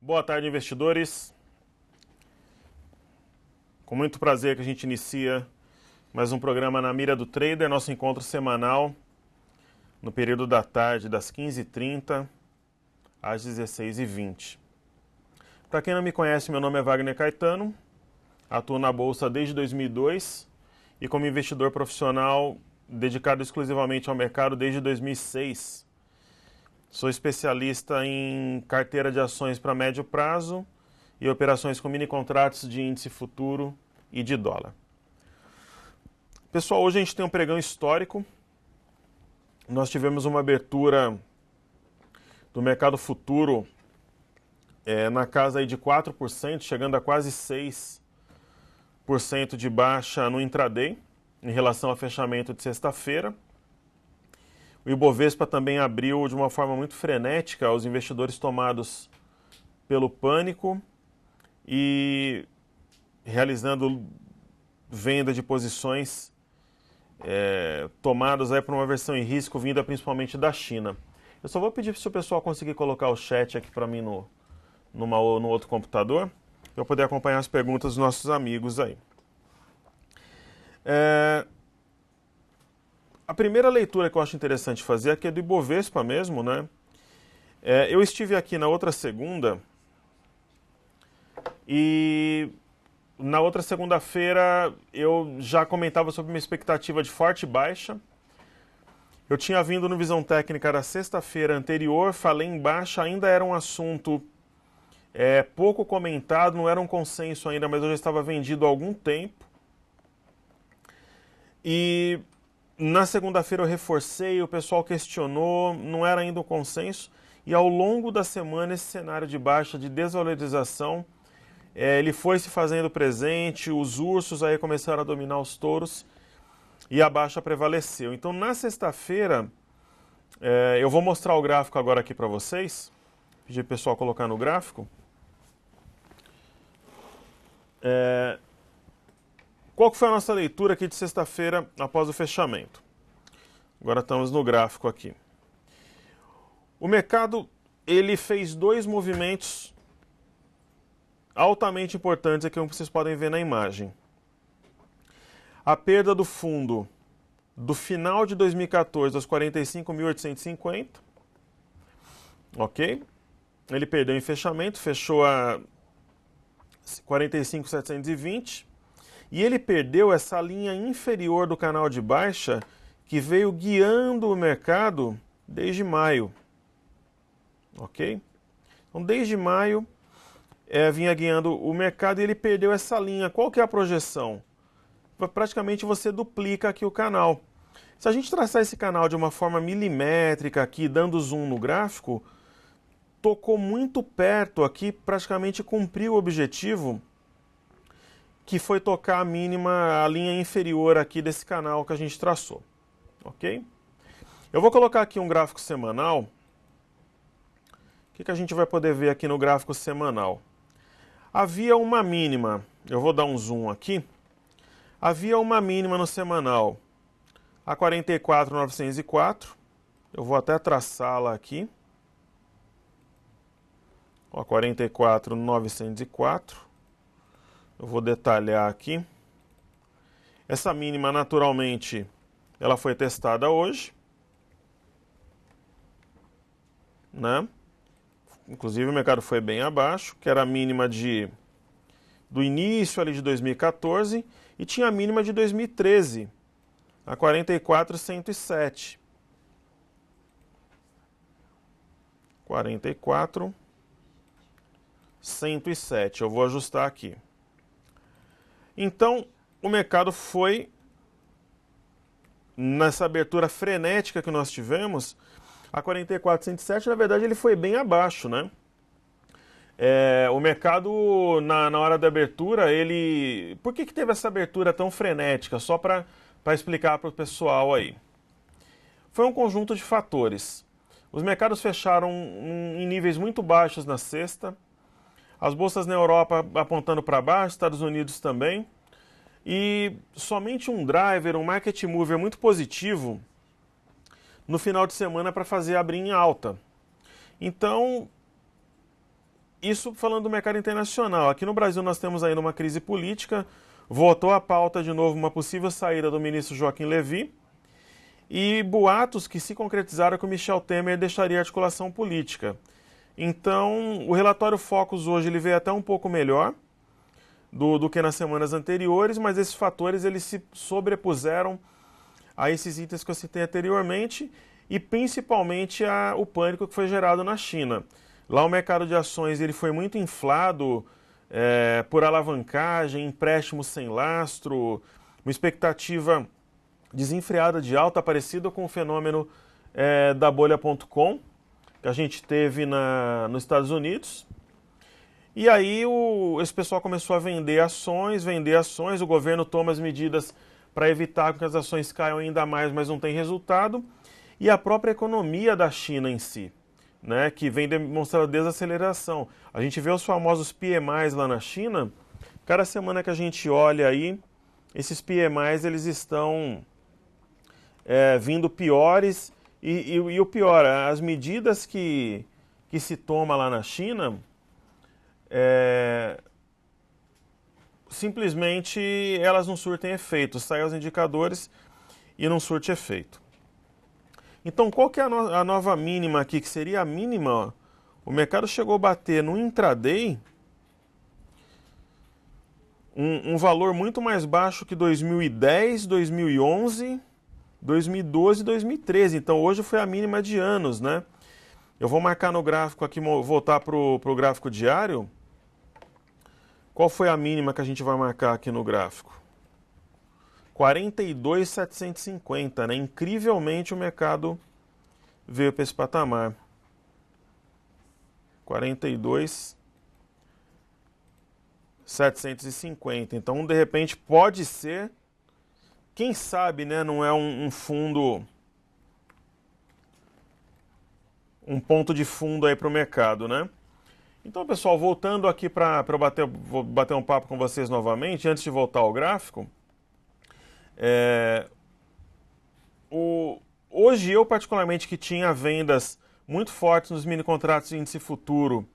Boa tarde, investidores. Com muito prazer que a gente inicia mais um programa na Mira do Trader, nosso encontro semanal no período da tarde, das 15h30 às 16h20. Para quem não me conhece, meu nome é Wagner Caetano, atuo na Bolsa desde 2002 e como investidor profissional dedicado exclusivamente ao mercado desde 2006. Sou especialista em carteira de ações para médio prazo e operações com mini contratos de índice futuro e de dólar. Pessoal, hoje a gente tem um pregão histórico. Nós tivemos uma abertura do mercado futuro na casa aí de 4%, chegando a quase 6% de baixa no intraday, em relação ao fechamento de sexta-feira. O Ibovespa também abriu de uma forma muito frenética, os investidores tomados pelo pânico e realizando venda de posições tomadas aí por uma versão em risco vinda principalmente da China. Eu só vou pedir se o pessoal conseguir colocar o chat aqui para mim no outro computador, para eu poder acompanhar as perguntas dos nossos amigos aí. A primeira leitura que eu acho interessante fazer aqui é do Ibovespa mesmo, né? Eu estive aqui na outra segunda e na outra segunda-feira eu já comentava sobre uma expectativa de forte baixa. Eu tinha vindo no Visão Técnica da sexta-feira anterior, falei em baixa, ainda era um assunto pouco comentado, não era um consenso ainda, mas eu já estava vendido há algum tempo. E na segunda-feira eu reforcei, o pessoal questionou, não era ainda um consenso. E ao longo da semana esse cenário de baixa, de desvalorização, ele foi se fazendo presente, os ursos aí começaram a dominar os touros e a baixa prevaleceu. Então na sexta-feira, eu vou mostrar o gráfico agora aqui para vocês, pedir para o pessoal colocar no gráfico. Qual que foi a nossa leitura aqui de sexta-feira após o fechamento? Agora estamos no gráfico aqui. O mercado ele fez dois movimentos altamente importantes aqui, como vocês podem ver na imagem. A perda do fundo do final de 2014 aos 45.850, ok? Ele perdeu em fechamento, fechou a 45.720 e ele perdeu essa linha inferior do canal de baixa que veio guiando o mercado desde maio, ok? Então desde maio vinha guiando o mercado e ele perdeu essa linha. Qual que é a projeção? Praticamente você duplica aqui o canal. Se a gente traçar esse canal de uma forma milimétrica aqui, dando zoom no gráfico, tocou muito perto aqui, praticamente cumpriu o objetivo, que foi tocar a mínima, a linha inferior aqui desse canal que a gente traçou, ok? Eu vou colocar aqui um gráfico semanal. O que a gente vai poder ver aqui no gráfico semanal? Havia uma mínima, eu vou dar um zoom aqui, havia uma mínima no semanal, a 44.904, eu vou até traçá-la aqui, a 44.904, eu vou detalhar aqui. Essa mínima, naturalmente, ela foi testada hoje, né? Inclusive o mercado foi bem abaixo, que era a mínima do início ali de 2014 e tinha a mínima de 2013, a 44.107. 44.107. Eu vou ajustar aqui. Então, o mercado foi, nessa abertura frenética que nós tivemos, a 44.107, na verdade, ele foi bem abaixo, né? O mercado, na hora da abertura, ele... Por que teve essa abertura tão frenética? Só para explicar para o pessoal aí. Foi um conjunto de fatores. Os mercados fecharam em níveis muito baixos na sexta. As bolsas na Europa apontando para baixo, Estados Unidos também. E somente um driver, um market mover muito positivo no final de semana para fazer abrir em alta. Então, isso falando do mercado internacional. Aqui no Brasil nós temos ainda uma crise política, voltou à pauta de novo uma possível saída do ministro Joaquim Levy e boatos que se concretizaram que o Michel Temer deixaria a articulação política. Então, o relatório Focus hoje ele veio até um pouco melhor do que nas semanas anteriores, mas esses fatores eles se sobrepuseram a esses itens que eu citei anteriormente e principalmente o pânico que foi gerado na China. Lá o mercado de ações ele foi muito inflado por alavancagem, empréstimos sem lastro, uma expectativa desenfreada de alta, parecida com o fenômeno da bolha.com que a gente teve nos Estados Unidos. E aí esse pessoal começou a vender ações, o governo toma as medidas para evitar que as ações caiam ainda mais, mas não tem resultado. E a própria economia da China em si, né, que vem demonstrando desaceleração. A gente vê os famosos PMIs lá na China, cada semana que a gente olha aí, esses PMIs eles estão vindo piores e o pior, as medidas que se toma lá na China simplesmente elas não surtem efeito, saem os indicadores e não surte efeito. Então qual que é a nova mínima aqui, que seria a mínima? O mercado chegou a bater no intraday um valor muito mais baixo que 2010, 2011, 2012 e 2013. Então hoje foi a mínima de anos, né? Eu vou marcar no gráfico aqui, voltar para o gráfico diário. Qual foi a mínima que a gente vai marcar aqui no gráfico? 42.750, né? Incrivelmente o mercado veio para esse patamar. 42.750. Então, de repente, pode ser, quem sabe, né? Não é um fundo, um ponto de fundo aí para o mercado, né? Então, pessoal, voltando aqui para vou bater um papo com vocês novamente, antes de voltar ao gráfico. Hoje eu particularmente que tinha vendas muito fortes nos mini contratos de índice futuro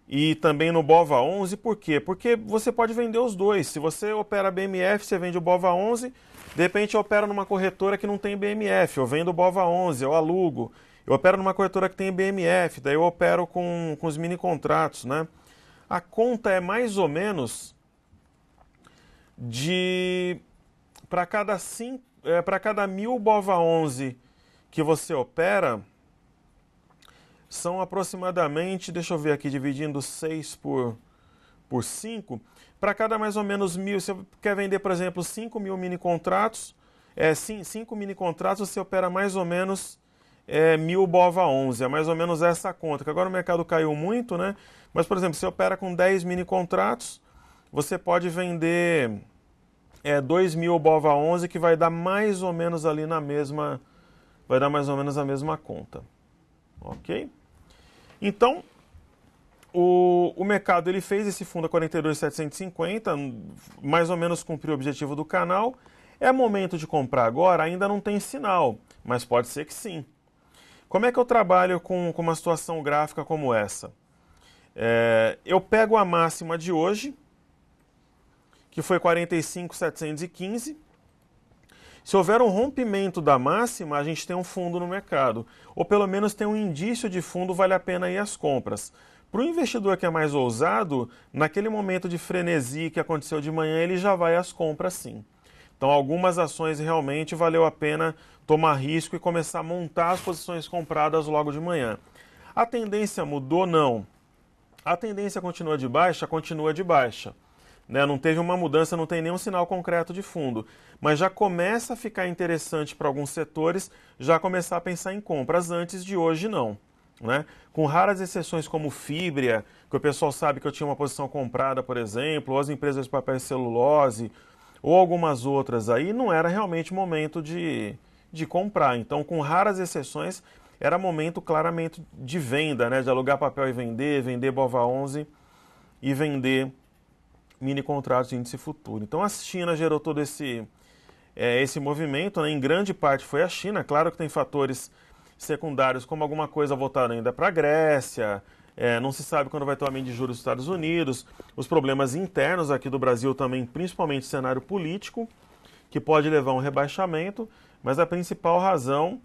e também no BOVA11, por quê? Porque você pode vender os dois. Se você opera BMF, você vende o BOVA11, de repente eu opero numa corretora que não tem BMF, eu vendo o BOVA11, eu alugo. Eu opero numa corretora que tem BMF, daí eu opero com os mini contratos, né? A conta é mais ou menos para cada 1.000 BOVA11 que você opera, são aproximadamente, deixa eu ver aqui, dividindo 6 por 5, para cada mais ou menos 1.000, se você quer vender, por exemplo, 5.000 mini contratos, 5 mini contratos, você opera mais ou menos 1.000 BOVA11, é mais ou menos essa conta, que agora o mercado caiu muito, né? Mas, por exemplo, se você opera com 10 mini contratos, você pode vender 2.000 BOVA11, que vai dar mais ou menos ali na mesma, vai dar mais ou menos a mesma conta, ok? Então, o mercado ele fez esse fundo a 42.750, mais ou menos cumpriu o objetivo do canal. É momento de comprar agora? Ainda não tem sinal, mas pode ser que sim. Como é que eu trabalho com uma situação gráfica como essa? Eu pego a máxima de hoje, que foi 45.715. Se houver um rompimento da máxima, a gente tem um fundo no mercado. Ou pelo menos tem um indício de fundo, vale a pena ir às compras. Para o investidor que é mais ousado, naquele momento de frenesi que aconteceu de manhã, ele já vai às compras sim. Então algumas ações realmente valeu a pena tomar risco e começar a montar as posições compradas logo de manhã. A tendência mudou? Não. A tendência continua de baixa? Continua de baixa. Né? Não teve uma mudança, não tem nenhum sinal concreto de fundo. Mas já começa a ficar interessante para alguns setores, já começar a pensar em compras. Antes de hoje, não. Né? Com raras exceções como Fibria, que o pessoal sabe que eu tinha uma posição comprada, por exemplo, ou as empresas de papel e celulose, ou algumas outras aí, não era realmente momento de comprar. Então, com raras exceções, era momento claramente de venda, né? De alugar papel e vender BOVA11 e vender mini contratos de índice futuro. Então, a China gerou todo esse movimento, né? Em grande parte foi a China. Claro que tem fatores secundários, como alguma coisa voltada ainda para a Grécia, não se sabe quando vai ter o aumento de juros dos Estados Unidos, os problemas internos aqui do Brasil também, principalmente o cenário político, que pode levar a um rebaixamento, mas a principal razão,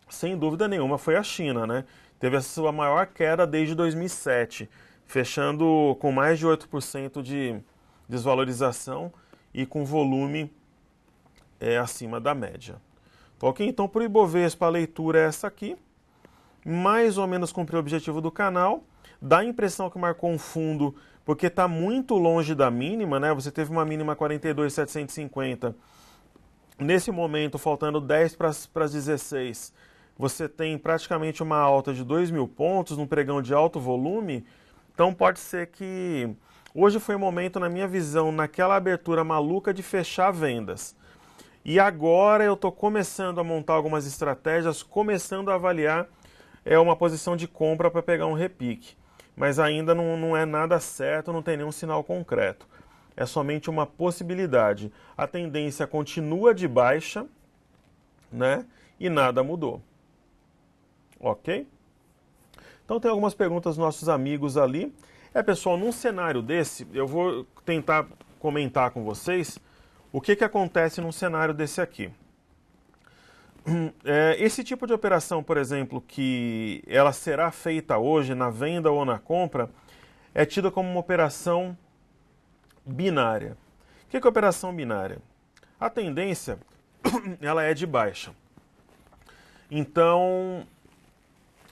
sem dúvida nenhuma, foi a China, né? Teve a sua maior queda desde 2007, fechando com mais de 8% de desvalorização e com volume acima da média. Ok? Então, para o Ibovespa, a leitura é essa aqui. Mais ou menos cumpriu o objetivo do canal. Dá a impressão que marcou um fundo, porque está muito longe da mínima, né? Você teve uma mínima 42.750. Nesse momento, faltando 10 para as 16, você tem praticamente uma alta de 2.000 pontos num pregão de alto volume. Então pode ser que hoje foi o momento, na minha visão, naquela abertura maluca de fechar vendas. E agora eu estou começando a montar algumas estratégias, começando a avaliar uma posição de compra para pegar um repique. Mas ainda não é nada certo, não tem nenhum sinal concreto. É somente uma possibilidade. A tendência continua de baixa, né? E nada mudou. Ok? Então tem algumas perguntas dos nossos amigos ali. Pessoal, num cenário desse, eu vou tentar comentar com vocês o que acontece num cenário desse aqui. Esse tipo de operação, por exemplo, que ela será feita hoje na venda ou na compra, é tida como uma operação binária. O que é operação binária? A tendência, ela é de baixa. Então,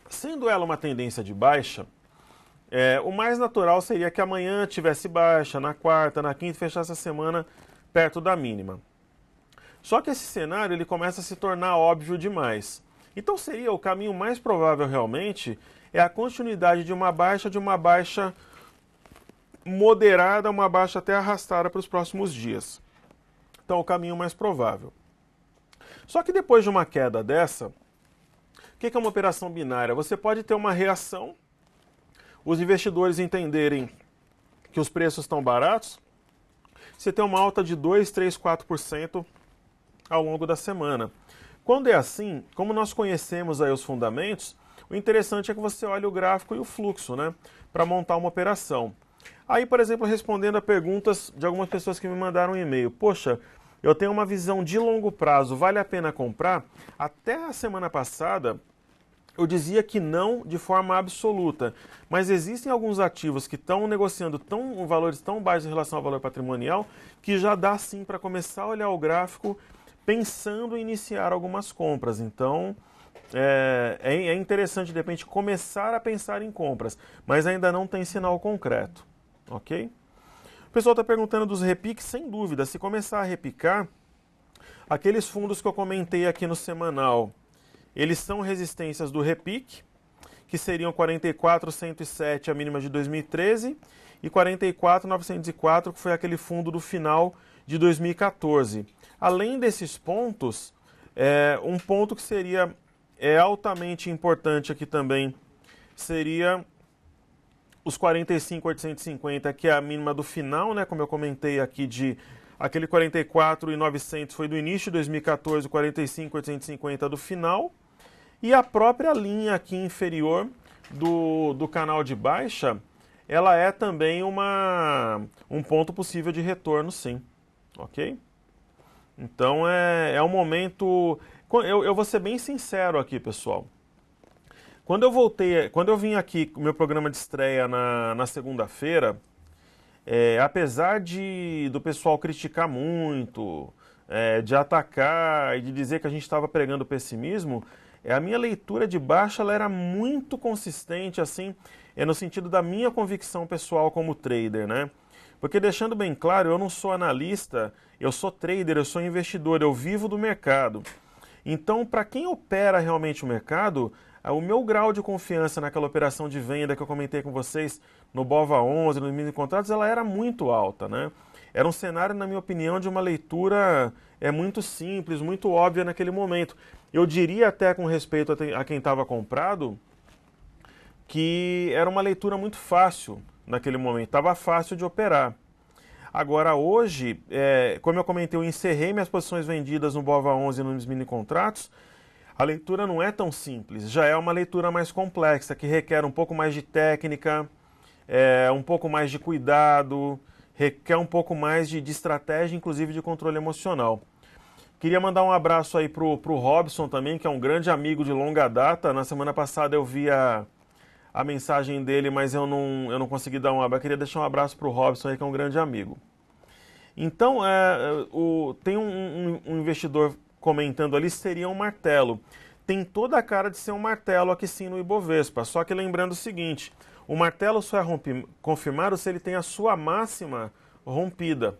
sendo ela uma tendência de baixa, o mais natural seria que amanhã tivesse baixa, na quarta, na quinta, fechasse a semana perto da mínima. Só que esse cenário ele começa a se tornar óbvio demais. Então seria o caminho mais provável realmente a continuidade de uma baixa moderada, uma baixa até arrastada para os próximos dias. Então o caminho mais provável. Só que depois de uma queda dessa, o que é uma operação binária? Você pode ter uma reação, os investidores entenderem que os preços estão baratos, você tem uma alta de 2, 3, 4% ao longo da semana. Quando é assim, como nós conhecemos aí os fundamentos, o interessante é que você olhe o gráfico e o fluxo, né, para montar uma operação. Aí, por exemplo, respondendo a perguntas de algumas pessoas que me mandaram um e-mail. Poxa, eu tenho uma visão de longo prazo, vale a pena comprar? Até a semana passada, eu dizia que não de forma absoluta, mas existem alguns ativos que estão negociando valores tão baixos em relação ao valor patrimonial que já dá sim para começar a olhar o gráfico pensando em iniciar algumas compras. Então, é interessante, de repente, começar a pensar em compras, mas ainda não tem sinal concreto, ok? O pessoal está perguntando dos repiques, sem dúvida, se começar a repicar, aqueles fundos que eu comentei aqui no semanal, eles são resistências do repique, que seriam 44.107, a mínima de 2013, e 44.904, que foi aquele fundo do final de 2014. Além desses pontos, um ponto que seria altamente importante aqui também seria os 45.850, que é a mínima do final, né? Como eu comentei aqui, aquele 44.900 foi do início de 2014, o 45.850 do final. E a própria linha aqui inferior do canal de baixa, ela é também um ponto possível de retorno, sim. Ok? Então é um momento... Eu vou ser bem sincero aqui, pessoal. Quando eu vim aqui com o meu programa de estreia na segunda-feira, apesar do pessoal criticar muito, de atacar e de dizer que a gente estava pregando pessimismo, a minha leitura de baixa ela era muito consistente, assim, no sentido da minha convicção pessoal como trader, né? Porque deixando bem claro, eu não sou analista, eu sou trader, eu sou investidor, eu vivo do mercado. Então, para quem opera realmente o mercado, o meu grau de confiança naquela operação de venda que eu comentei com vocês no BOVA11, nos mini contratos, ela era muito alta, né? Era um cenário, na minha opinião, de uma leitura muito simples, muito óbvia naquele momento. Eu diria até com respeito a quem estava comprado, que era uma leitura muito fácil naquele momento, estava fácil de operar. Agora hoje, como eu comentei, eu encerrei minhas posições vendidas no BOVA11 e nos mini contratos. A leitura não é tão simples, já é uma leitura mais complexa, que requer um pouco mais de técnica, um pouco mais de cuidado, requer um pouco mais de estratégia, inclusive de controle emocional. Queria mandar um abraço aí pro Robson também, que é um grande amigo de longa data. Na semana passada eu vi a mensagem dele, mas eu não consegui dar um abraço. Eu queria deixar um abraço pro Robson aí, que é um grande amigo. Então, tem um investidor comentando ali, seria um martelo. Tem toda a cara de ser um martelo aqui sim no Ibovespa, só que lembrando o seguinte, o martelo só é confirmado se ele tem a sua máxima rompida.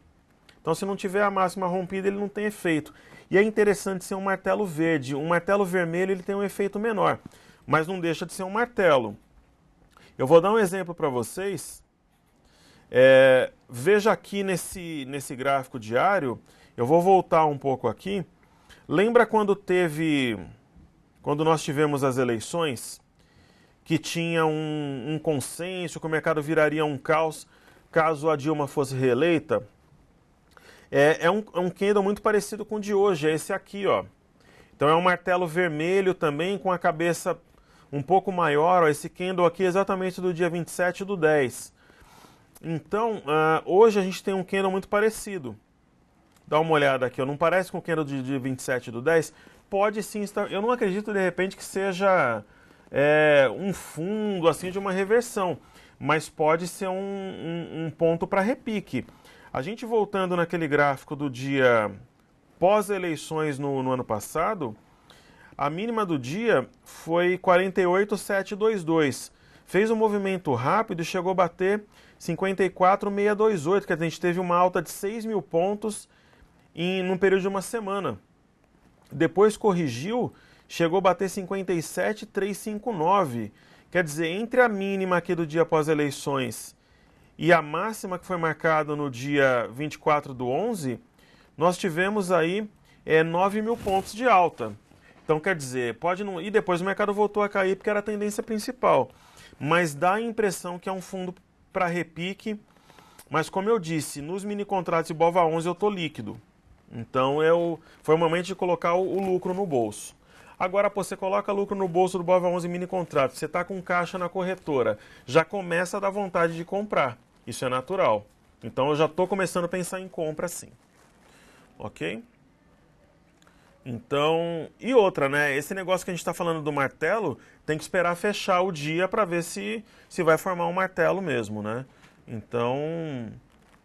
Então, se não tiver a máxima rompida, ele não tem efeito. E é interessante ser um martelo verde. Um martelo vermelho ele tem um efeito menor, mas não deixa de ser um martelo. Eu vou dar um exemplo para vocês. Veja aqui nesse gráfico diário, eu vou voltar um pouco aqui. Lembra quando nós tivemos as eleições, que tinha um consenso, que o mercado viraria um caos caso a Dilma fosse reeleita? É um candle muito parecido com o de hoje, é esse aqui, ó. Então é um martelo vermelho também, com a cabeça um pouco maior, ó, esse candle aqui é exatamente do dia 27/10. Então, hoje a gente tem um candle muito parecido. Dá uma olhada aqui, ó. Não parece com o candle de dia 27/10? Pode sim estar. Eu não acredito de repente que seja um fundo assim de uma reversão, mas pode ser um ponto para repique. A gente voltando naquele gráfico do dia pós-eleições no ano passado, a mínima do dia foi 48,722. Fez um movimento rápido e chegou a bater 54,628, quer dizer, a gente teve uma alta de 6 mil pontos num período de uma semana. Depois corrigiu, chegou a bater 57,359. Quer dizer, entre a mínima aqui do dia pós-eleições e a máxima que foi marcada no dia 24/11, nós tivemos aí 9 mil pontos de alta. Então, quer dizer, pode não... E depois o mercado voltou a cair porque era a tendência principal. Mas dá a impressão que é um fundo para repique. Mas como eu disse, nos mini contratos de BOVA11 eu estou líquido. Então foi o momento de colocar o lucro no bolso. Agora, você coloca lucro no bolso do BOVA11 mini contrato, você está com caixa na corretora, já começa a dar vontade de comprar. Isso é natural. Então eu já estou começando a pensar em compra sim. Ok? Então, e outra, né? Esse negócio que a gente está falando do martelo, tem que esperar fechar o dia para ver se vai formar um martelo mesmo, né? Então,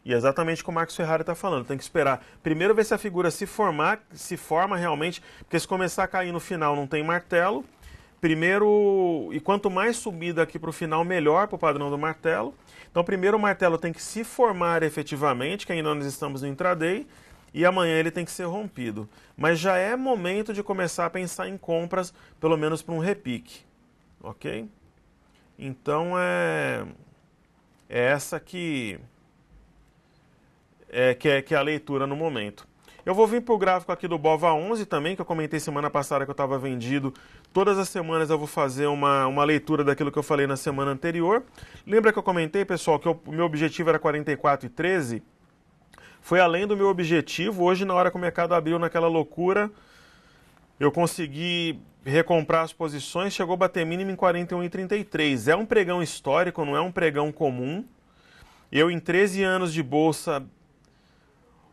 e é exatamente o que o Marcos Ferrari está falando, tem que esperar. Primeiro ver se a figura se forma realmente, porque se começar a cair no final não tem martelo. Primeiro, e quanto mais subida aqui para o final, melhor para o padrão do martelo. Então, primeiro o martelo tem que se formar efetivamente, que ainda nós estamos no intraday, e amanhã ele tem que ser rompido. Mas já é momento de começar a pensar em compras, pelo menos para um repique. Ok? Então, é essa que é a leitura no momento. Eu vou vir para o gráfico aqui do BOVA11 também, que eu comentei semana passada que eu estava vendido. Todas as semanas eu vou fazer uma leitura daquilo que eu falei na semana anterior. Lembra que eu comentei, pessoal, que o meu objetivo era 44,13? Foi além do meu objetivo. Hoje, na hora que o mercado abriu naquela loucura, eu consegui recomprar as posições, chegou a bater mínimo em 41,33. É um pregão histórico, não é um pregão comum. Eu, em 13 anos de bolsa...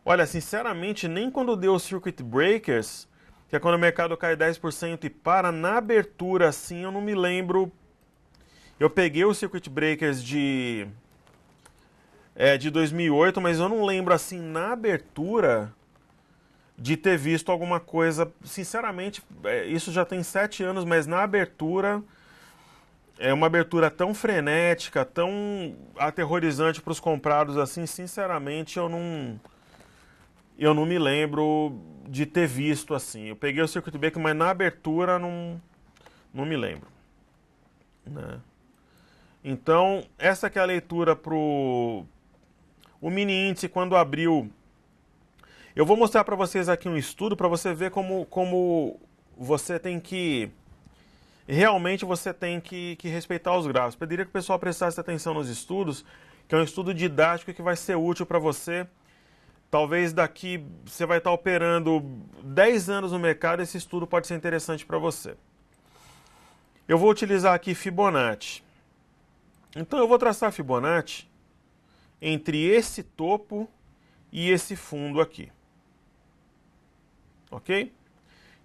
Olha, sinceramente, nem quando deu os circuit breakers, que é quando o mercado cai 10% e para, na abertura, assim, eu não me lembro. Eu peguei os circuit breakers de 2008, mas eu não lembro, assim, na abertura, de ter visto alguma coisa. Sinceramente, isso já tem 7 anos, mas na abertura, é uma abertura tão frenética, tão aterrorizante para os comprados, assim, sinceramente, eu não me lembro de ter visto assim. Eu peguei o circuit breaker, mas na abertura não me lembro. Né? Então, essa que é a leitura para o mini índice quando abriu. Eu vou mostrar para vocês aqui um estudo para você ver como você tem que... Realmente você tem que respeitar os gráficos. Eu pediria que o pessoal prestasse atenção nos estudos, que é um estudo didático que vai ser útil para você Talvez daqui você vai estar operando 10 anos no mercado, esse estudo pode ser interessante para você. Eu vou utilizar aqui Fibonacci. Então eu vou traçar Fibonacci entre esse topo e esse fundo aqui. Ok?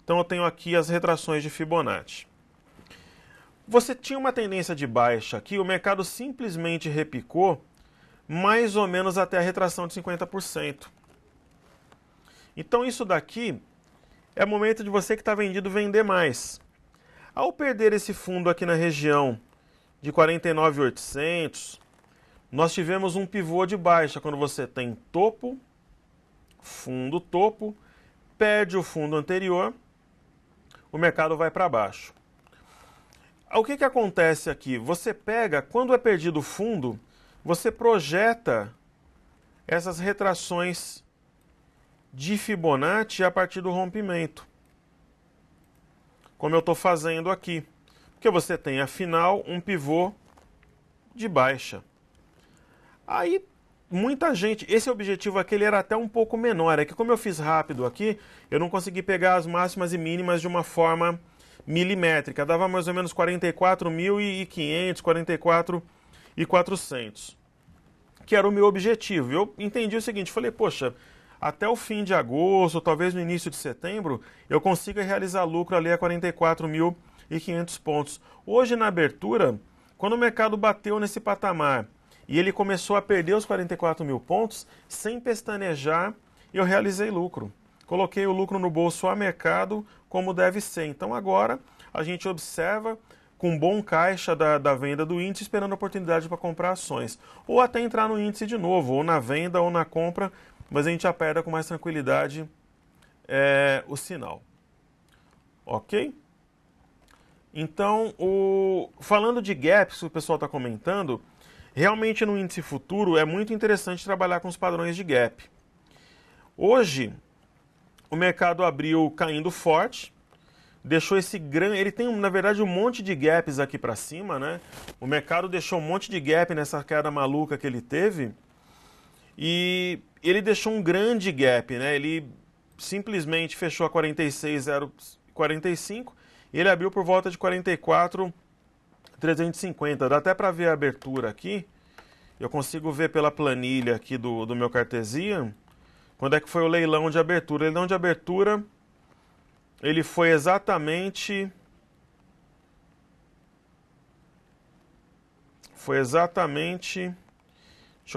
Então eu tenho aqui as retrações de Fibonacci. Você tinha uma tendência de baixa aqui, o mercado simplesmente repicou mais ou menos até a retração de 50%. Então isso daqui é momento de você que está vendido vender mais. Ao perder esse fundo aqui na região de 49.800, nós tivemos um pivô de baixa quando você tem topo, topo, perde o fundo anterior, o mercado vai para baixo. O que acontece aqui? Você pega, quando é perdido o fundo, você projeta essas retrações de Fibonacci a partir do rompimento, como eu estou fazendo aqui, porque você tem afinal um pivô de baixa. Aí muita gente, esse objetivo aqui ele era até um pouco menor, é que como eu fiz rápido aqui, eu não consegui pegar as máximas e mínimas de uma forma milimétrica, dava mais ou menos 44.500, 44.400, que era o meu objetivo. Eu entendi o seguinte, falei, poxa, até o fim de agosto, talvez no início de setembro, eu consiga realizar lucro ali a 44.500 pontos. Hoje na abertura, quando o mercado bateu nesse patamar e ele começou a perder os 44.000 pontos, sem pestanejar, eu realizei lucro. Coloquei o lucro no bolso a mercado como deve ser. Então agora a gente observa com bom caixa da venda do índice, esperando a oportunidade para comprar ações. Ou até entrar no índice de novo, ou na venda ou na compra, mas a gente aperta com mais tranquilidade o sinal. Ok? Então, falando de gaps, o pessoal está comentando, realmente no índice futuro é muito interessante trabalhar com os padrões de gap. Hoje, o mercado abriu caindo forte, deixou esse grande... Ele tem, na verdade, um monte de gaps aqui para cima, né? O mercado deixou um monte de gap nessa queda maluca que ele teve. E ele deixou um grande gap, né? Ele simplesmente fechou a 46.045 e ele abriu por volta de 44.350. Dá até para ver a abertura aqui. Eu consigo ver pela planilha aqui do meu Cartesian quando é que foi o leilão de abertura. O leilão de abertura, ele foi exatamente... Deixa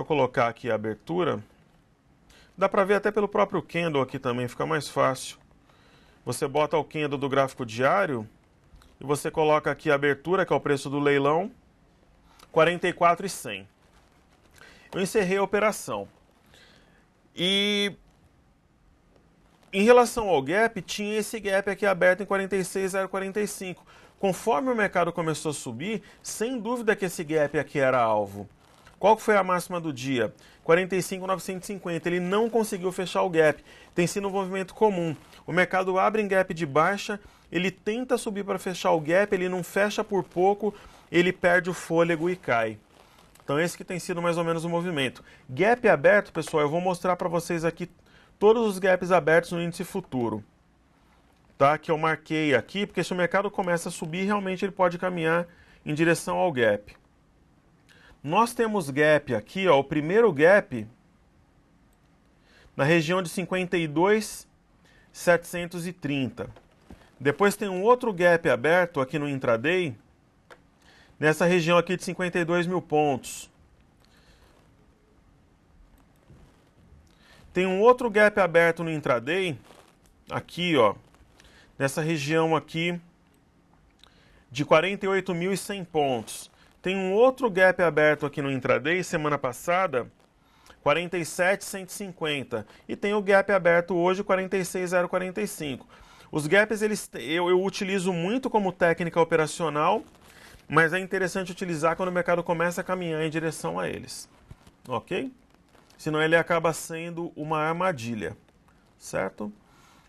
eu colocar aqui a abertura. Dá para ver até pelo próprio candle aqui também, fica mais fácil. Você bota o candle do gráfico diário e você coloca aqui a abertura, que é o preço do leilão, 44.100. Eu encerrei a operação. E em relação ao gap, tinha esse gap aqui aberto em 46.045. Conforme o mercado começou a subir, sem dúvida que esse gap aqui era alvo. Qual foi a máxima do dia? 45.950. Ele não conseguiu fechar o gap. Tem sido um movimento comum. O mercado abre em gap de baixa, ele tenta subir para fechar o gap, ele não fecha por pouco, ele perde o fôlego e cai. Então esse que tem sido mais ou menos o movimento. Gap aberto, pessoal, eu vou mostrar para vocês aqui todos os gaps abertos no índice futuro. Tá? Que eu marquei aqui, porque se o mercado começa a subir, realmente ele pode caminhar em direção ao gap. Nós temos gap aqui, ó, o primeiro gap na região de 52.730. Depois tem um outro gap aberto aqui no intraday, nessa região aqui de 52.000 pontos. Tem um outro gap aberto no intraday, aqui, ó, nessa região aqui de 48.100 pontos. Tem um outro gap aberto aqui no intraday, semana passada, 47.150. E tem o gap aberto hoje, 46.045. Os gaps eu utilizo muito como técnica operacional, mas é interessante utilizar quando o mercado começa a caminhar em direção a eles. Ok? Senão ele acaba sendo uma armadilha. Certo?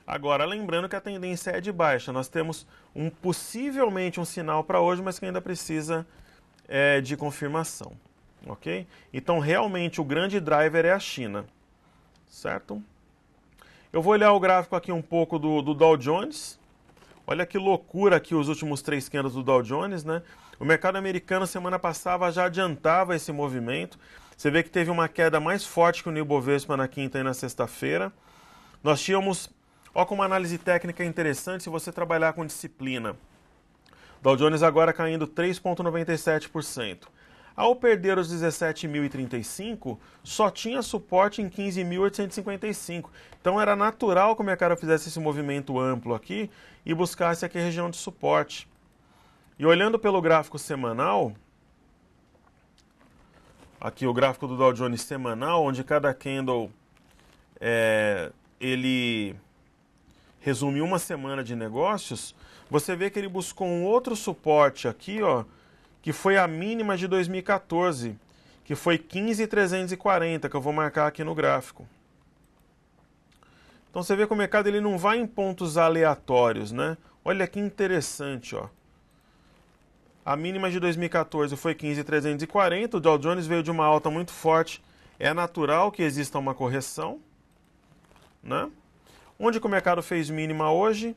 Agora, lembrando que a tendência é de baixa. Nós temos possivelmente um sinal para hoje, mas que ainda precisa de confirmação, ok? Então, realmente, o grande driver é a China, certo? Eu vou olhar o gráfico aqui um pouco do Dow Jones. Olha que loucura aqui os últimos 3 candles do Dow Jones, né? O mercado americano semana passada já adiantava esse movimento. Você vê que teve uma queda mais forte que o Ibovespa na quinta e na sexta-feira. Nós tínhamos, ó, como análise técnica é interessante se você trabalhar com disciplina. Dow Jones agora caindo 3,97%. Ao perder os 17.035, só tinha suporte em 15.855. Então era natural que o mercado fizesse esse movimento amplo aqui e buscasse aqui a região de suporte. E olhando pelo gráfico semanal, aqui o gráfico do Dow Jones semanal, onde cada candle ele resume uma semana de negócios, você vê que ele buscou um outro suporte aqui, ó, que foi a mínima de 2014, que foi 15.340, que eu vou marcar aqui no gráfico. Então você vê que o mercado ele não vai em pontos aleatórios, né? Olha que interessante, ó. A mínima de 2014 foi 15.340, o Dow Jones veio de uma alta muito forte. É natural que exista uma correção, né? Onde que o mercado fez mínima hoje?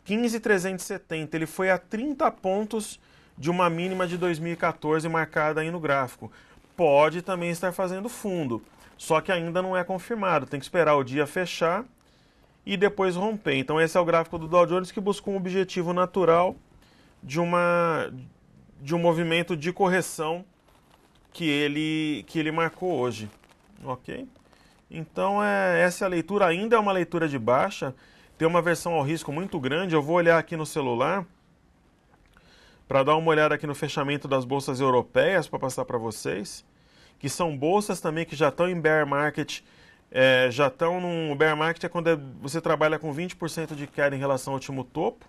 15.370, ele foi a 30 pontos de uma mínima de 2014 marcada aí no gráfico. Pode também estar fazendo fundo, só que ainda não é confirmado. Tem que esperar o dia fechar e depois romper. Então esse é o gráfico do Dow Jones que busca um objetivo natural de um movimento de correção que ele marcou hoje. Ok? Então essa é a leitura, ainda é uma leitura de baixa, tem uma versão ao risco muito grande. Eu vou olhar aqui no celular para dar uma olhada aqui no fechamento das bolsas europeias para passar para vocês, que são bolsas também que já estão em bear market, já estão num bear market é quando você trabalha com 20% de queda em relação ao último topo.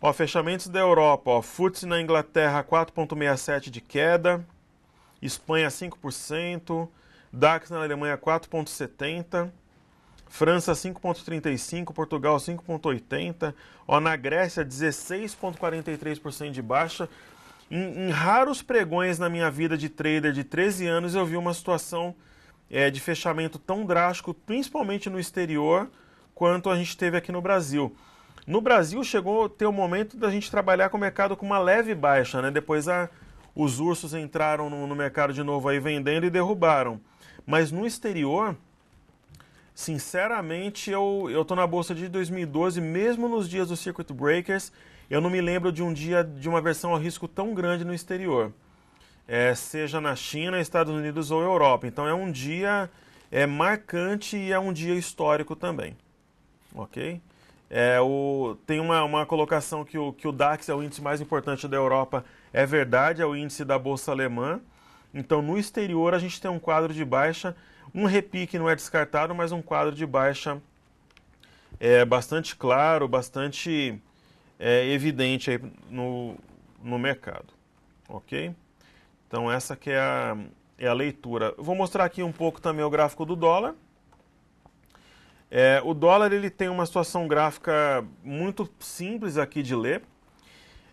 Ó, fechamentos da Europa, ó, FTSE na Inglaterra 4,67 de queda, Espanha 5%, DAX na Alemanha 4,70%, França 5,35%, Portugal 5,80%, ó, na Grécia 16,43% de baixa. Em raros pregões na minha vida de trader de 13 anos eu vi uma situação de fechamento tão drástico, principalmente no exterior, quanto a gente teve aqui no Brasil. No Brasil chegou a ter o momento da gente trabalhar com o mercado com uma leve baixa, né? Depois os ursos entraram no mercado de novo aí vendendo e derrubaram. Mas no exterior, sinceramente, eu tô na bolsa de 2012, mesmo nos dias do Circuit Breakers, eu não me lembro de um dia de uma versão a risco tão grande no exterior. Seja na China, Estados Unidos ou Europa. Então é um dia marcante e é um dia histórico também. Ok? Tem uma colocação que o DAX é o índice mais importante da Europa. É verdade, é o índice da bolsa alemã. Então no exterior a gente tem um quadro de baixa. Um repique não é descartado, mas um quadro de baixa bastante claro, bastante evidente aí no mercado. Ok? Então essa que é a leitura. Eu vou mostrar aqui um pouco também o gráfico do dólar. O dólar ele tem uma situação gráfica muito simples aqui de ler.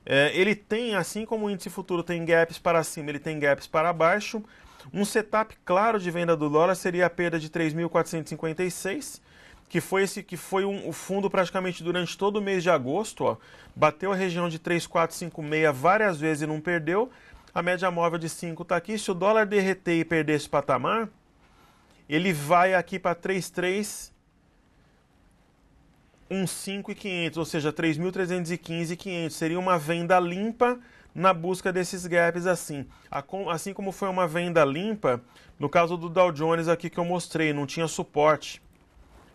Ele tem, assim como o índice futuro tem gaps para cima, ele tem gaps para baixo. Um setup claro de venda do dólar seria a perda de 3.456, que foi o fundo praticamente durante todo o mês de agosto. Ó, bateu a região de 3.456 várias vezes e não perdeu. A média móvel de 5 está aqui. Se o dólar derreter e perder esse patamar, ele vai aqui para 3.315.500, ou seja, 3.315.500. Seria uma venda limpa na busca desses gaps assim. Assim como foi uma venda limpa, no caso do Dow Jones aqui que eu mostrei, não tinha suporte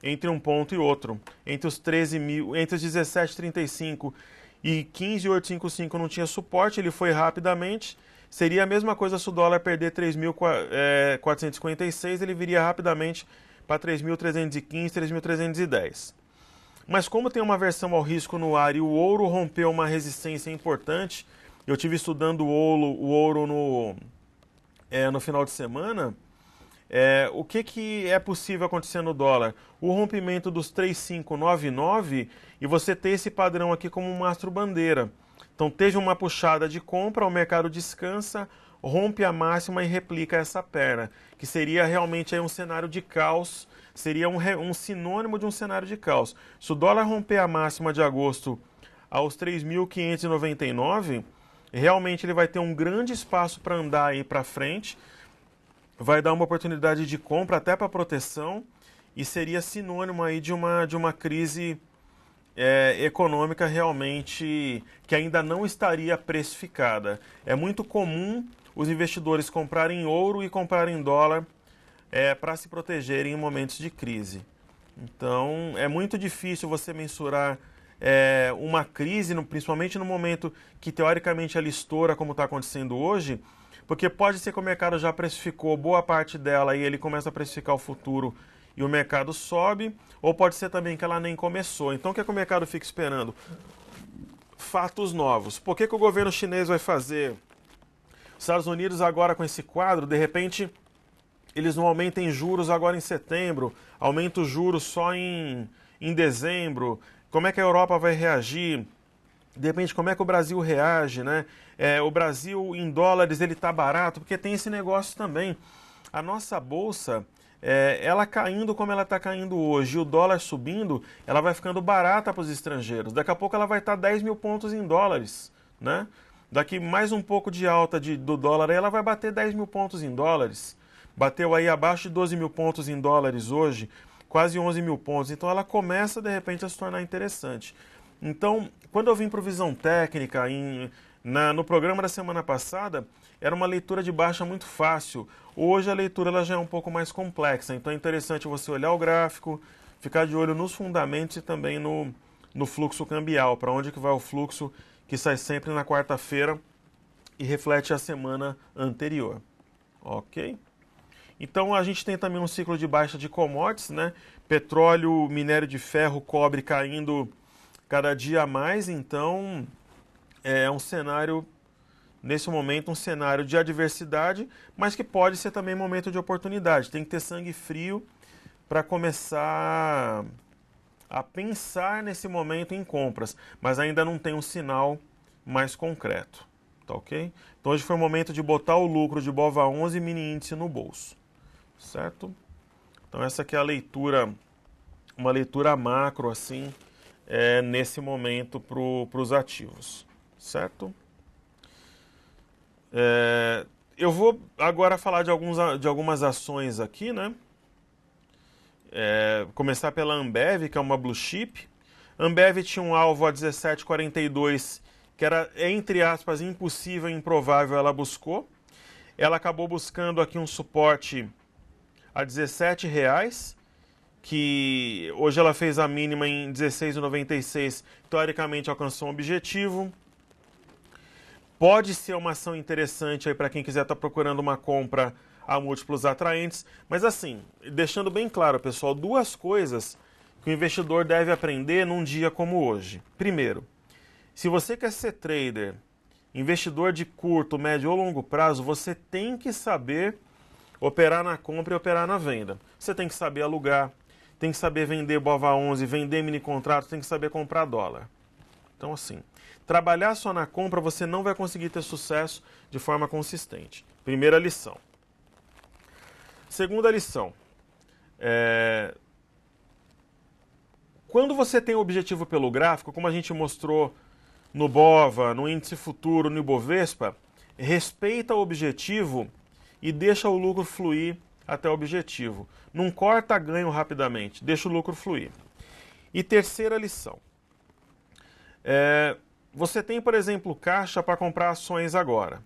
entre um ponto e outro. Entre os 17.35 e 15.855 não tinha suporte, ele foi rapidamente. Seria a mesma coisa se o dólar perder 3.456, ele viria rapidamente para 3.315, 3.310. Mas como tem uma versão ao risco no ar e o ouro rompeu uma resistência importante, eu tive estudando o ouro no final de semana, o que é possível acontecer no dólar? O rompimento dos 3.599 e você ter esse padrão aqui como um mastro-bandeira. Então teve uma puxada de compra, o mercado descansa, rompe a máxima e replica essa perna, que seria realmente aí um cenário de caos seria um sinônimo de um cenário de caos. Se o dólar romper a máxima de agosto aos 3.599, realmente ele vai ter um grande espaço para andar aí para frente, vai dar uma oportunidade de compra até para proteção e seria sinônimo aí de uma crise econômica realmente que ainda não estaria precificada. É muito comum os investidores comprarem ouro e comprarem dólar para se protegerem em momentos de crise. Então, é muito difícil você mensurar uma crise, principalmente no momento que teoricamente ela estoura, como está acontecendo hoje, porque pode ser que o mercado já precificou boa parte dela e ele começa a precificar o futuro e o mercado sobe, ou pode ser também que ela nem começou. Então, o que é que o mercado fica esperando? Fatos novos. Por que o governo chinês vai fazer? Os Estados Unidos agora com esse quadro, de repente, eles não aumentem juros agora em setembro, aumentam os juros só em dezembro. Como é que a Europa vai reagir? De repente, como é que o Brasil reage, né? O Brasil em dólares ele está barato, porque tem esse negócio também. A nossa bolsa, ela caindo como ela está caindo hoje, e o dólar subindo, ela vai ficando barata para os estrangeiros. Daqui a pouco ela vai estar 10 mil pontos em dólares, né? Daqui mais um pouco de alta do dólar, ela vai bater 10 mil pontos em dólares. Bateu aí abaixo de 12 mil pontos em dólares hoje, quase 11 mil pontos. Então ela começa de repente a se tornar interessante. Então, quando eu vim para o Visão Técnica, no programa da semana passada, era uma leitura de baixa muito fácil. Hoje a leitura ela já é um pouco mais complexa. Então é interessante você olhar o gráfico, ficar de olho nos fundamentos e também no fluxo cambial, para onde que vai o fluxo que sai sempre na quarta-feira e reflete a semana anterior. Ok? Então a gente tem também um ciclo de baixa de commodities, né? Petróleo, minério de ferro, cobre caindo cada dia a mais. Então é um cenário, nesse momento, um cenário de adversidade, mas que pode ser também momento de oportunidade. Tem que ter sangue frio para começar a pensar nesse momento em compras, mas ainda não tem um sinal mais concreto. Tá ok? Então hoje foi o momento de botar o lucro de BOVA11 e mini índice no bolso. Certo? Então essa aqui é a leitura, uma leitura macro assim, nesse momento para os ativos. Certo? Eu vou agora falar de algumas ações aqui, né? Começar pela Ambev, que é uma blue chip. Ambev tinha um alvo a 17,42, que era, entre aspas, impossível e improvável, ela buscou. Ela acabou buscando aqui um suporte a R$17, que hoje ela fez a mínima em R$16,96, teoricamente alcançou um objetivo. Pode ser uma ação interessante aí para quem quiser estar procurando uma compra a múltiplos atraentes, mas assim, deixando bem claro, pessoal, duas coisas que o investidor deve aprender num dia como hoje. Primeiro, se você quer ser trader, investidor de curto, médio ou longo prazo, você tem que saber operar na compra e operar na venda. Você tem que saber alugar, tem que saber vender BOVA11, vender mini contrato, tem que saber comprar dólar. Então assim, trabalhar só na compra você não vai conseguir ter sucesso de forma consistente. Primeira lição. Segunda lição. Quando você tem o objetivo pelo gráfico, como a gente mostrou no BOVA, no índice futuro, no Ibovespa, respeita o objetivo e deixa o lucro fluir até o objetivo. Não corta ganho rapidamente, deixa o lucro fluir. E terceira lição. Você tem, por exemplo, caixa para comprar ações agora.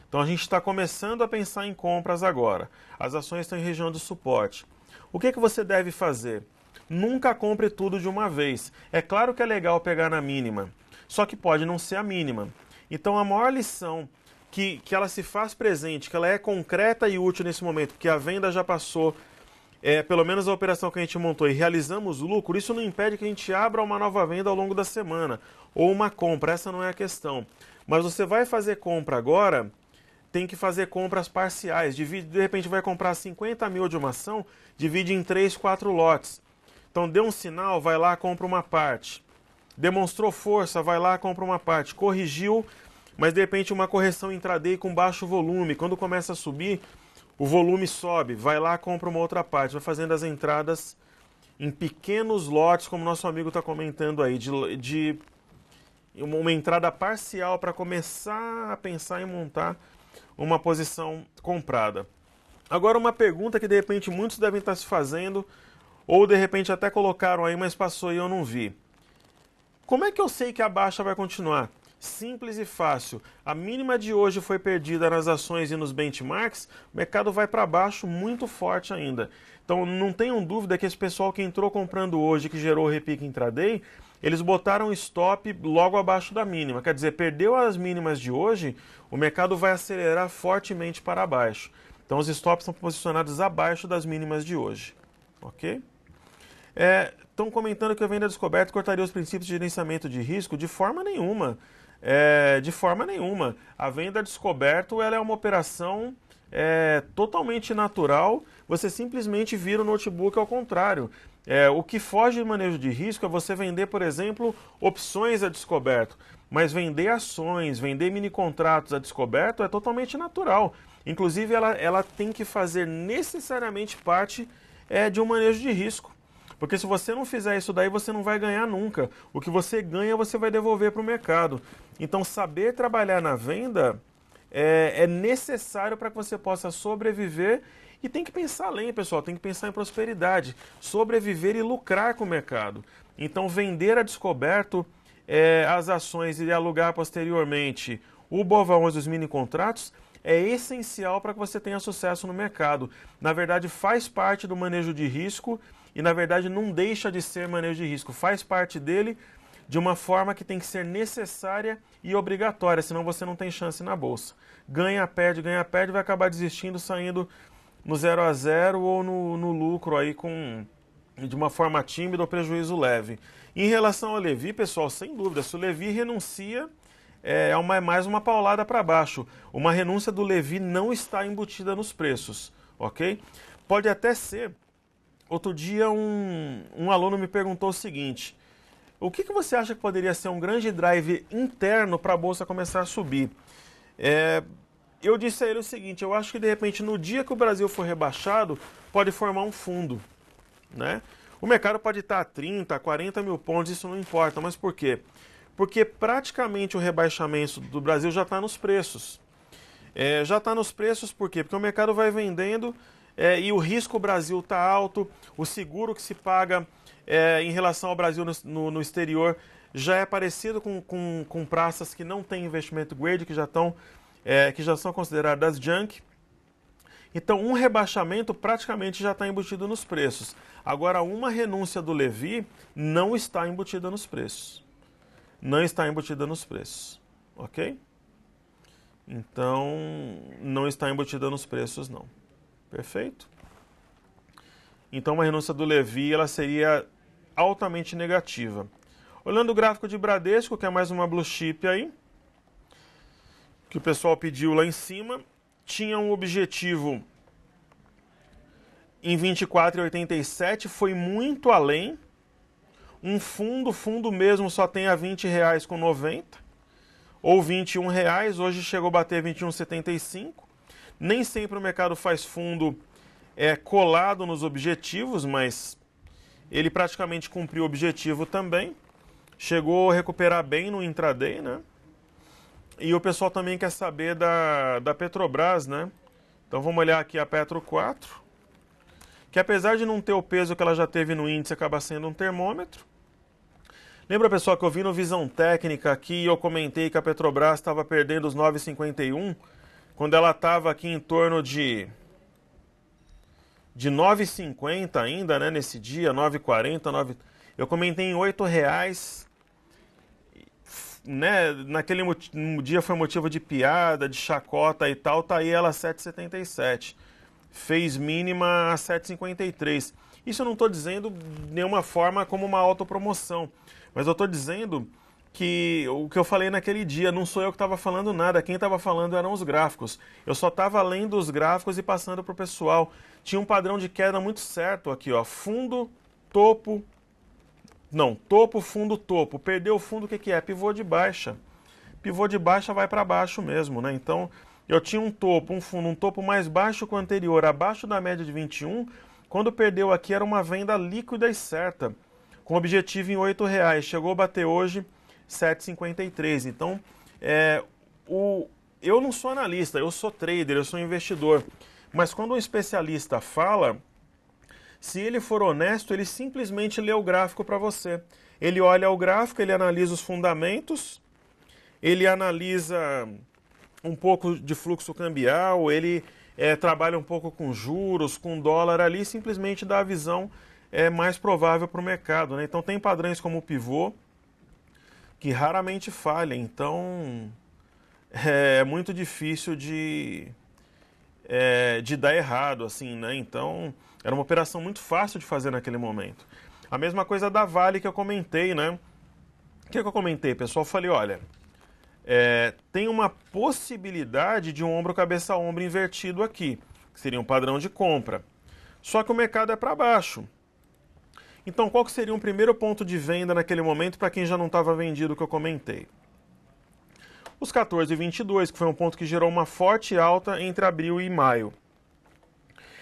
Então a gente está começando a pensar em compras agora. As ações estão em região de suporte. O que você deve fazer? Nunca compre tudo de uma vez. É claro que é legal pegar na mínima, só que pode não ser a mínima. Então a maior lição que ela se faz presente, que ela é concreta e útil nesse momento, porque a venda já passou, pelo menos a operação que a gente montou e realizamos lucro, isso não impede que a gente abra uma nova venda ao longo da semana, ou uma compra, essa não é a questão. Mas você vai fazer compra agora, tem que fazer compras parciais, de repente vai comprar 50 mil de uma ação, divide em 3, 4 lotes. Então deu um sinal, vai lá, compra uma parte. Demonstrou força, vai lá, compra uma parte. Corrigiu, mas de repente uma correção intraday com baixo volume. Quando começa a subir, o volume sobe, vai lá, compra uma outra parte, vai fazendo as entradas em pequenos lotes, como nosso amigo está comentando aí, de uma entrada parcial para começar a pensar em montar uma posição comprada. Agora uma pergunta que de repente muitos devem estar se fazendo, ou de repente até colocaram aí, mas passou e eu não vi. Como é que eu sei que a baixa vai continuar? Simples e fácil. A mínima de hoje foi perdida nas ações e nos benchmarks, o mercado vai para baixo muito forte ainda. Então não tenham dúvida que esse pessoal que entrou comprando hoje, que gerou o repique intraday, eles botaram stop logo abaixo da mínima. Quer dizer, perdeu as mínimas de hoje, o mercado vai acelerar fortemente para baixo. Então os stops são posicionados abaixo das mínimas de hoje. Ok? Estão comentando que a venda descoberta cortaria os princípios de gerenciamento de risco? De forma nenhuma. De forma nenhuma. A venda descoberto ela é uma operação totalmente natural. Você simplesmente vira o notebook ao contrário. O que foge de manejo de risco é você vender, por exemplo, opções a descoberto. Mas vender ações, vender mini contratos a descoberto é totalmente natural. Inclusive, ela tem que fazer necessariamente parte de um manejo de risco. Porque se você não fizer isso daí, você não vai ganhar nunca. O que você ganha, você vai devolver para o mercado. Então, saber trabalhar na venda é necessário para que você possa sobreviver. E tem que pensar além, pessoal. Tem que pensar em prosperidade. Sobreviver e lucrar com o mercado. Então, vender a descoberto as ações e alugar posteriormente o BOVA11 dos mini contratos é essencial para que você tenha sucesso no mercado. Na verdade, faz parte do manejo de risco e, na verdade, não deixa de ser manejo de risco. Faz parte dele de uma forma que tem que ser necessária e obrigatória, senão você não tem chance na bolsa. Ganha, perde, vai acabar desistindo, saindo no 0 a 0 ou no lucro aí de uma forma tímida ou prejuízo leve. Em relação ao Levi, pessoal, sem dúvida, se o Levi renuncia, é mais uma paulada para baixo. Uma renúncia do Levi não está embutida nos preços, ok? Pode até ser. Outro dia um aluno me perguntou o seguinte: o que você acha que poderia ser um grande drive interno para a bolsa começar a subir? Eu disse a ele o seguinte: eu acho que de repente no dia que o Brasil for rebaixado, pode formar um fundo, né? O mercado pode estar a 30, 40 mil pontos, isso não importa, mas por quê? Porque praticamente o rebaixamento do Brasil já está nos preços. Já está nos preços por quê? Porque o mercado vai vendendo e o risco Brasil está alto, o seguro que se paga em relação ao Brasil no exterior já é parecido com praças que não têm investimento grade, que já são consideradas junk. Então, um rebaixamento praticamente já está embutido nos preços. Agora, uma renúncia do Levi não está embutida nos preços. Não está embutida nos preços, ok? Então, não está embutida nos preços, não. Perfeito? Então, uma renúncia do Levi, ela seria altamente negativa. Olhando o gráfico de Bradesco, que é mais uma blue chip aí, que o pessoal pediu lá em cima, tinha um objetivo em 24,87, foi muito além. Um fundo mesmo só tem a R$20,90 ou R$21, hoje chegou a bater R$21,75. Nem sempre o mercado faz fundo colado nos objetivos, mas ele praticamente cumpriu o objetivo também. Chegou a recuperar bem no intraday, né? E o pessoal também quer saber da Petrobras, né? Então vamos olhar aqui a Petro 4, que apesar de não ter o peso que ela já teve no índice, acaba sendo um termômetro. Lembra, pessoal, que eu vi no Visão Técnica aqui e eu comentei que a Petrobras estava perdendo os 9,51, quando ela estava aqui em torno de 9,50 ainda, né, nesse dia, 9,40, eu comentei em R$8, né, naquele dia foi motivo de piada, de chacota e tal, tá aí ela 7,77. Fez mínima a 7,53. Isso eu não estou dizendo de nenhuma forma como uma autopromoção, mas eu estou dizendo que o que eu falei naquele dia, não sou eu que estava falando nada, quem estava falando eram os gráficos. Eu só estava lendo os gráficos e passando para o pessoal. Tinha um padrão de queda muito certo aqui, ó, fundo, topo, não, topo, fundo, topo. Perdeu o fundo, o que é? Pivô de baixa. Pivô de baixa vai para baixo mesmo, né? Então, eu tinha um topo, um fundo, um topo mais baixo que o anterior, abaixo da média de 21, quando perdeu aqui era uma venda líquida e certa, com objetivo em R$ 8,00. Chegou a bater hoje R$ 7,53. Então, eu não sou analista, eu sou trader, eu sou investidor. Mas quando um especialista fala, se ele for honesto, ele simplesmente lê o gráfico para você. Ele olha o gráfico, ele analisa os fundamentos, ele analisa um pouco de fluxo cambial, ele trabalha um pouco com juros, com dólar ali, simplesmente dá a visão mais provável para o mercado, né? Então tem padrões como o pivô, que raramente falha, então é muito difícil de dar errado, assim, né? Então era uma operação muito fácil de fazer naquele momento. A mesma coisa da Vale que eu comentei, né? O que eu comentei, pessoal? Eu falei, olha, tem uma possibilidade de um ombro cabeça a ombro invertido aqui, que seria um padrão de compra. Só que o mercado é para baixo. Então, qual que seria um primeiro ponto de venda naquele momento para quem já não estava vendido, que eu comentei? Os 14,22, que foi um ponto que gerou uma forte alta entre abril e maio.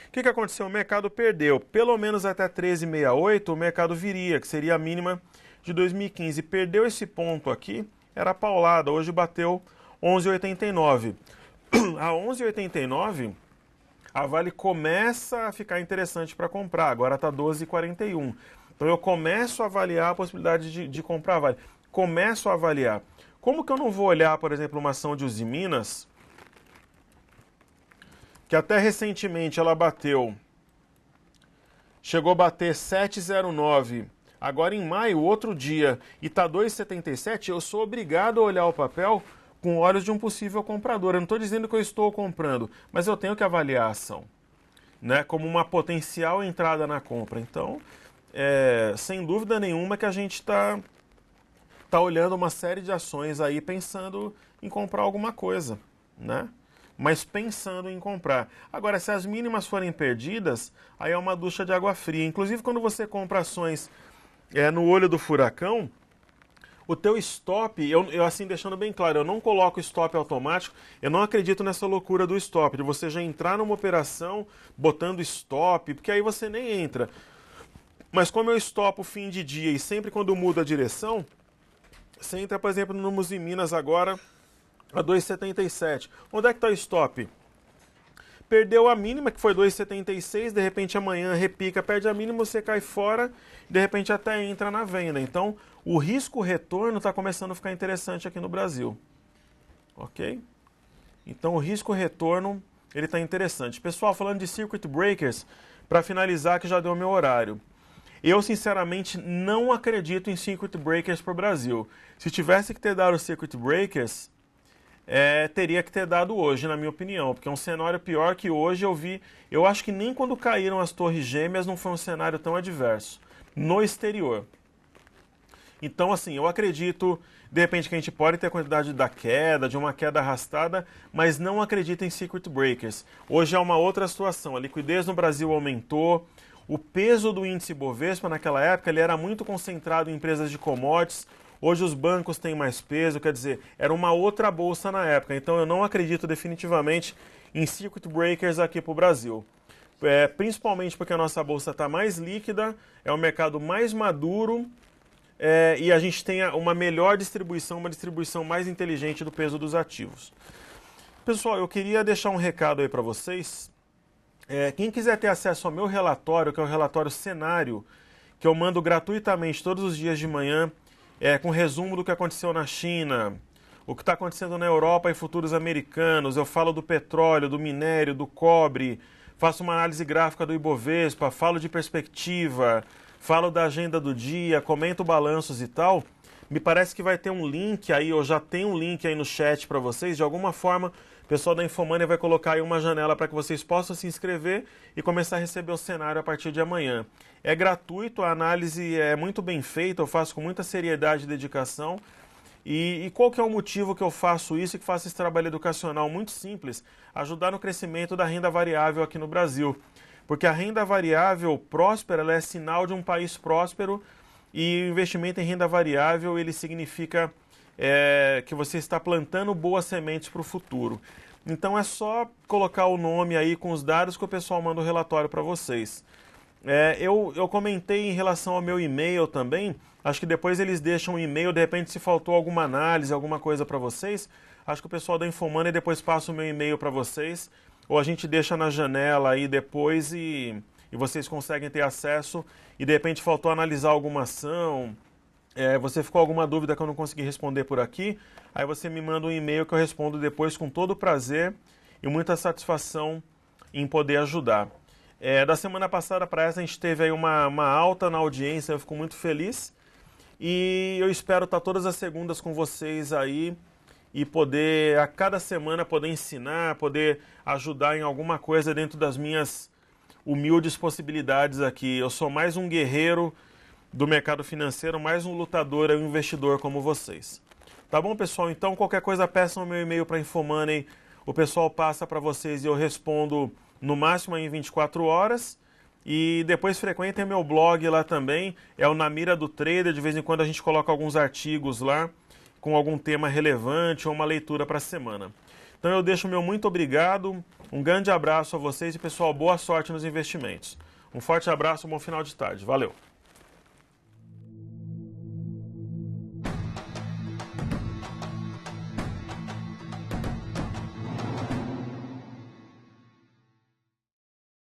O que aconteceu? O mercado perdeu. Pelo menos até 13,68 o mercado viria, que seria a mínima de 2015. Perdeu esse ponto aqui, era paulada. Hoje bateu 11,89. A 11,89, a Vale começa a ficar interessante para comprar. Agora está 12,41. Então eu começo a avaliar a possibilidade de comprar a Vale. Começo a avaliar. Como que eu não vou olhar, por exemplo, uma ação de Usiminas, que até recentemente ela chegou a bater 7,09, agora em maio, outro dia, e está 2,77, eu sou obrigado a olhar o papel com olhos de um possível comprador. Eu não estou dizendo que eu estou comprando, mas eu tenho que avaliar a ação, né, como uma potencial entrada na compra. Então, sem dúvida nenhuma que a gente está olhando uma série de ações aí pensando em comprar alguma coisa, né? Mas pensando em comprar. Agora, se as mínimas forem perdidas, aí é uma ducha de água fria. Inclusive, quando você compra ações no olho do furacão, o teu stop, eu assim deixando bem claro, eu não coloco stop automático, eu não acredito nessa loucura do stop, de você já entrar numa operação botando stop, porque aí você nem entra. Mas como eu estopo fim de dia e sempre quando muda a direção, você entra, por exemplo, no Usiminas agora a 2,77. Onde é que está o stop? Perdeu a mínima, que foi 2,76, de repente amanhã repica, perde a mínima, você cai fora, de repente até entra na venda. Então, o risco-retorno está começando a ficar interessante aqui no Brasil. Ok? Então, o risco-retorno, ele está interessante. Pessoal, falando de circuit breakers, para finalizar, que já deu o meu horário. Eu, sinceramente, não acredito em circuit breakers para o Brasil. Se tivesse que ter dado os circuit breakers, teria que ter dado hoje, na minha opinião, porque é um cenário pior que hoje eu vi. Eu acho que nem quando caíram as torres gêmeas não foi um cenário tão adverso no exterior. Então, assim, eu acredito, de repente, que a gente pode ter a quantidade da queda, de uma queda arrastada, mas não acredito em circuit breakers. Hoje é uma outra situação. A liquidez no Brasil aumentou. O peso do índice Bovespa naquela época ele era muito concentrado em empresas de commodities. Hoje os bancos têm mais peso, quer dizer, era uma outra bolsa na época. Então eu não acredito definitivamente em circuit breakers aqui para o Brasil. Principalmente porque a nossa bolsa está mais líquida, é um mercado mais maduro e a gente tem uma melhor distribuição, uma distribuição mais inteligente do peso dos ativos. Pessoal, eu queria deixar um recado aí para vocês. Quem quiser ter acesso ao meu relatório, que é o relatório cenário, que eu mando gratuitamente todos os dias de manhã, com resumo do que aconteceu na China, o que está acontecendo na Europa e futuros americanos, eu falo do petróleo, do minério, do cobre, faço uma análise gráfica do Ibovespa, falo de perspectiva, falo da agenda do dia, comento balanços e tal. Me parece que vai ter um link aí, ou já tem um link aí no chat para vocês, de alguma forma. O pessoal da Infomania vai colocar aí uma janela para que vocês possam se inscrever e começar a receber o cenário a partir de amanhã. É gratuito, a análise é muito bem feita, eu faço com muita seriedade e dedicação. E qual que é o motivo que eu faço isso e que faço esse trabalho educacional? Muito simples, ajudar no crescimento da renda variável aqui no Brasil. Porque a renda variável próspera, ela é sinal de um país próspero e o investimento em renda variável, ele significa que você está plantando boas sementes para o futuro. Então é só colocar o nome aí com os dados que o pessoal manda o relatório para vocês. Eu comentei em relação ao meu e-mail também, acho que depois eles deixam um e-mail, de repente se faltou alguma análise, alguma coisa para vocês, acho que o pessoal da Infomoney depois passa o meu e-mail para vocês, ou a gente deixa na janela aí depois e vocês conseguem ter acesso, e de repente faltou analisar alguma ação, você ficou alguma dúvida que eu não consegui responder por aqui, aí você me manda um e-mail que eu respondo depois com todo prazer e muita satisfação em poder ajudar. Da semana passada para essa a gente teve aí uma alta na audiência, eu fico muito feliz e eu espero estar todas as segundas com vocês aí e poder a cada semana poder ensinar, poder ajudar em alguma coisa dentro das minhas humildes possibilidades aqui. Eu sou mais um guerreiro do mercado financeiro, mais um lutador, um investidor como vocês. Tá bom, pessoal? Então, qualquer coisa, peçam o meu e-mail para Infomoney, o pessoal passa para vocês e eu respondo no máximo em 24 horas. E depois frequentem meu blog lá também, é o Na Mira do Trader, de vez em quando a gente coloca alguns artigos lá, com algum tema relevante ou uma leitura para a semana. Então eu deixo o meu muito obrigado, um grande abraço a vocês e pessoal, boa sorte nos investimentos. Um forte abraço, um bom final de tarde. Valeu!